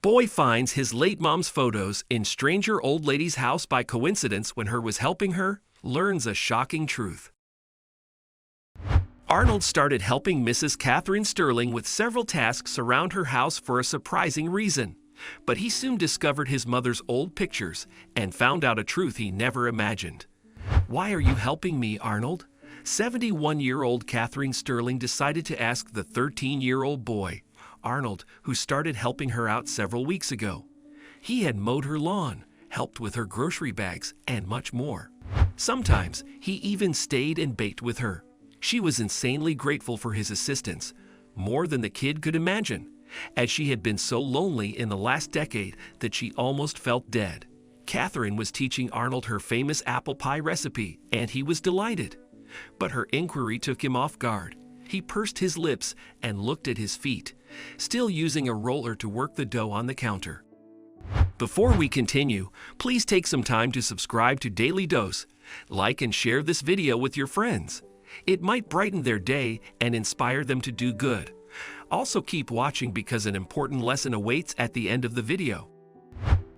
Boy finds his late mom's photos in stranger old lady's house by coincidence when her was helping her, learns a shocking truth. Arnold started helping Mrs. Catherine Sterling with several tasks around her house for a surprising reason. But he soon discovered his mother's old pictures and found out a truth he never imagined. "Why are you helping me, Arnold?" 71-year-old Catherine Sterling decided to ask the 13-year-old boy, Arnold, who started helping her out several weeks ago. He had mowed her lawn, helped with her grocery bags, and much more. Sometimes he even stayed and baked with her. She was insanely grateful for his assistance, more than the kid could imagine, as she had been so lonely in the last decade that she almost felt dead. Catherine was teaching Arnold her famous apple pie recipe, and he was delighted. But her inquiry took him off guard. He pursed his lips and looked at his feet, still using a roller to work the dough on the counter. Before we continue, please take some time to subscribe to Dailydose, like and share this video with your friends. It might brighten their day and inspire them to do good. Also keep watching because an important lesson awaits at the end of the video.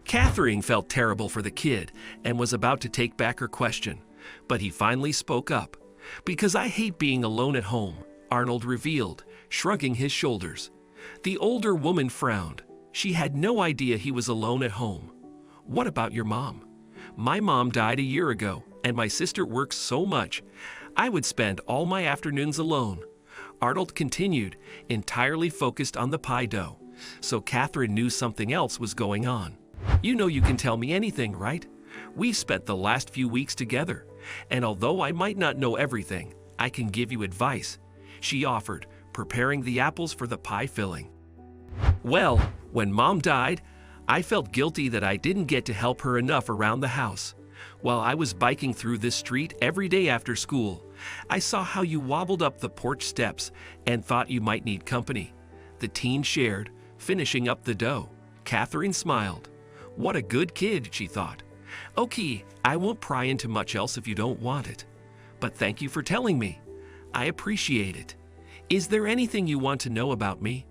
Catherine felt terrible for the kid and was about to take back her question, but he finally spoke up. "Because I hate being alone at home," Arnold revealed, shrugging his shoulders. The older woman frowned. She had no idea he was alone at home. "What about your mom?" "My mom died a year ago, and my sister works so much. I would spend all my afternoons alone." Arnold continued, entirely focused on the pie dough, so Catherine knew something else was going on. "You know you can tell me anything, right? We've spent the last few weeks together, and although I might not know everything, I can give you advice," she offered, preparing the apples for the pie filling. "Well, when Mom died, I felt guilty that I didn't get to help her enough around the house. While I was biking through this street every day after school, I saw how you wobbled up the porch steps and thought you might need company," the teen shared, finishing up the dough. Catherine smiled. "What a good kid," she thought. "Okay, I won't pry into much else if you don't want it. But thank you for telling me. I appreciate it. Is there anything you want to know about me?"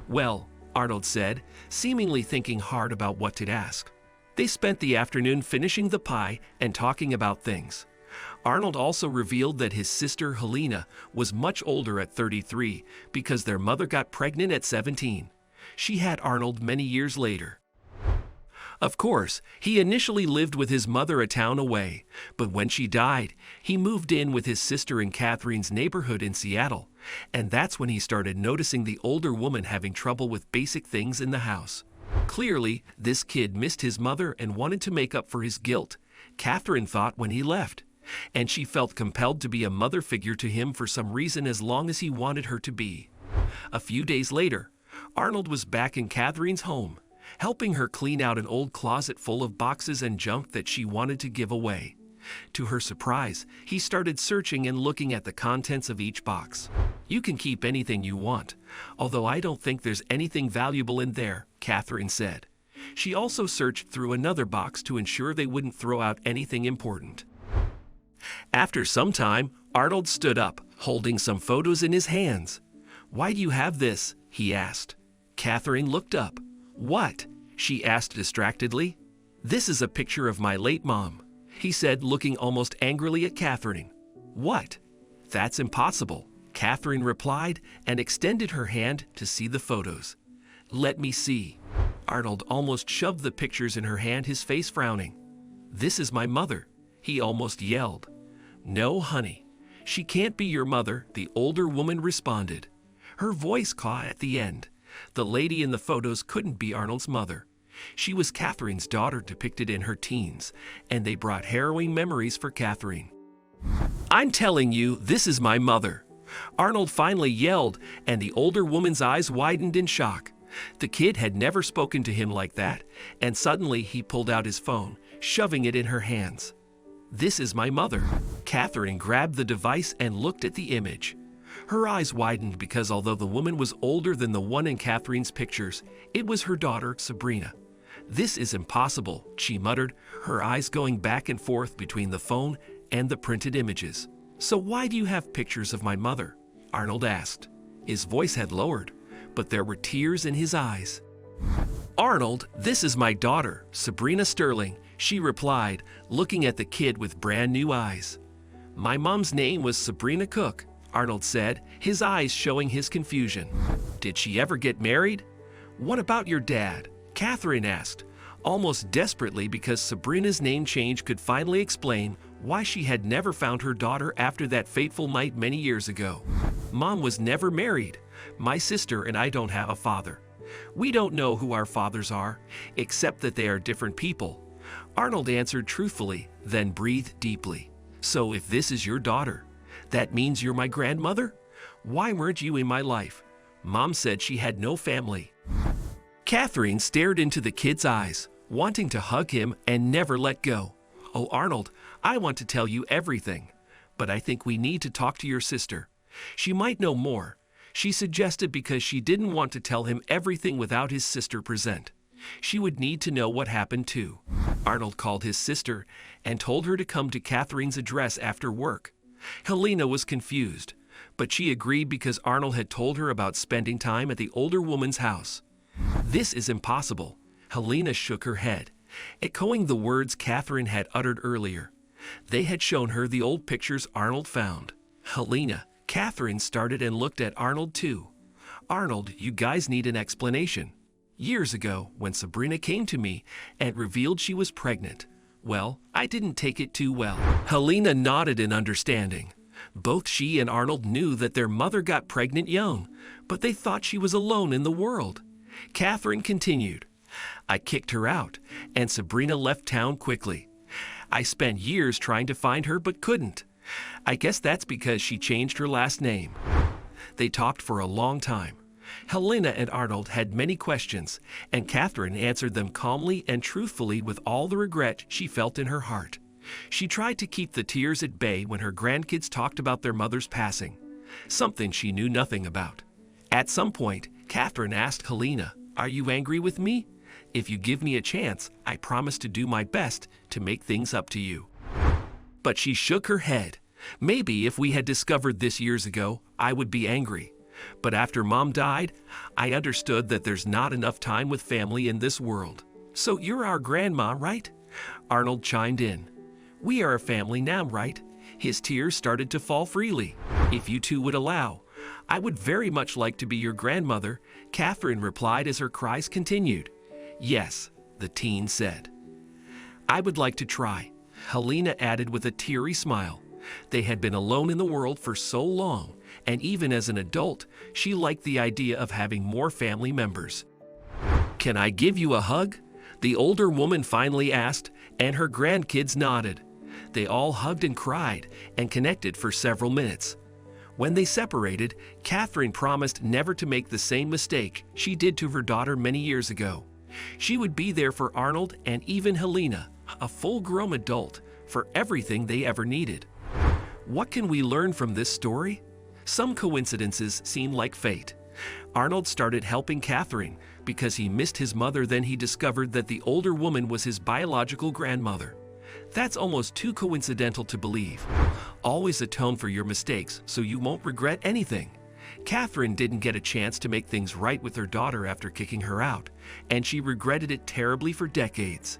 "Well," Arnold said, seemingly thinking hard about what to ask. They spent the afternoon finishing the pie and talking about things. Arnold also revealed that his sister Helena was much older at 33 because their mother got pregnant at 17. She had Arnold many years later. Of course, he initially lived with his mother a town away, but when she died, he moved in with his sister in Catherine's neighborhood in Seattle, and that's when he started noticing the older woman having trouble with basic things in the house. Clearly, this kid missed his mother and wanted to make up for his guilt, Catherine thought when he left, and she felt compelled to be a mother figure to him for some reason as long as he wanted her to be. A few days later, Arnold was back in Catherine's home, helping her clean out an old closet full of boxes and junk that she wanted to give away. To her surprise, he started searching and looking at the contents of each box. "You can keep anything you want, although I don't think there's anything valuable in there," Catherine said. She also searched through another box to ensure they wouldn't throw out anything important. After some time, Arnold stood up, holding some photos in his hands. "Why do you have this?" he asked. Catherine looked up. "What?" she asked distractedly. "This is a picture of my late mom," he said, looking almost angrily at Catherine. "What?" "That's impossible," Catherine replied and extended her hand to see the photos. "Let me see." Arnold almost shoved the pictures in her hand, his face frowning. "This is my mother," he almost yelled. "No, honey, she can't be your mother," the older woman responded. Her voice caught at the end. The lady in the photos couldn't be Arnold's mother. She was Catherine's daughter depicted in her teens, and they brought harrowing memories for Catherine. "I'm telling you, this is my mother," Arnold finally yelled, and the older woman's eyes widened in shock. The kid had never spoken to him like that, and suddenly he pulled out his phone, shoving it in her hands. "This is my mother." Catherine grabbed the device and looked at the image. Her eyes widened because although the woman was older than the one in Catherine's pictures, it was her daughter, Sabrina. "This is impossible," she muttered, her eyes going back and forth between the phone and the printed images. "So why do you have pictures of my mother?" Arnold asked. His voice had lowered, but there were tears in his eyes. Arnold, this is my daughter, Sabrina Sterling, she replied, looking at the kid with brand new eyes. My mom's name was Sabrina Cook, Arnold said, his eyes showing his confusion. Did she ever get married? What about your dad? Catherine asked, almost desperately because Sabrina's name change could finally explain why she had never found her daughter after that fateful night many years ago. Mom was never married. My sister and I don't have a father. We don't know who our fathers are, except that they are different people. Arnold answered truthfully, then breathed deeply. So if this is your daughter, that means you're my grandmother? Why weren't you in my life? Mom said she had no family. Catherine stared into the kid's eyes, wanting to hug him and never let go. Oh, Arnold, I want to tell you everything, but I think we need to talk to your sister. She might know more. She suggested because she didn't want to tell him everything without his sister present. She would need to know what happened too. Arnold called his sister and told her to come to Catherine's address after work. Helena was confused, but she agreed because Arnold had told her about spending time at the older woman's house. This is impossible. Helena shook her head, echoing the words Catherine had uttered earlier. They had shown her the old pictures Arnold found. Helena, Catherine started and looked at Arnold too. Arnold, you guys need an explanation. Years ago, when Sabrina came to me and revealed she was pregnant, well, I didn't take it too well. Helena nodded in understanding. Both she and Arnold knew that their mother got pregnant young, but they thought she was alone in the world. Catherine continued. I kicked her out, and Sabrina left town quickly. I spent years trying to find her but couldn't. I guess that's because she changed her last name. They talked for a long time. Helena and Arnold had many questions, and Catherine answered them calmly and truthfully with all the regret she felt in her heart. She tried to keep the tears at bay when her grandkids talked about their mother's passing, something she knew nothing about. At some point, Catherine asked Helena, "Are you angry with me? If you give me a chance, I promise to do my best to make things up to you." But she shook her head. Maybe if we had discovered this years ago, I would be angry. But after Mom died, I understood that there's not enough time with family in this world. So you're our grandma, right? Arnold chimed in. We are a family now, right? His tears started to fall freely. If you two would allow, I would very much like to be your grandmother, Catherine replied as her cries continued. Yes, the teen said. I would like to try, Helena added with a teary smile. They had been alone in the world for so long, and even as an adult, she liked the idea of having more family members. Can I give you a hug? The older woman finally asked, and her grandkids nodded. They all hugged and cried and connected for several minutes. When they separated, Catherine promised never to make the same mistake she did to her daughter many years ago. She would be there for Arnold and even Helena, a full-grown adult, for everything they ever needed. What can we learn from this story? Some coincidences seem like fate. Arnold started helping Catherine because he missed his mother, then he discovered that the older woman was his biological grandmother. That's almost too coincidental to believe. Always atone for your mistakes so you won't regret anything. Catherine didn't get a chance to make things right with her daughter after kicking her out, and she regretted it terribly for decades.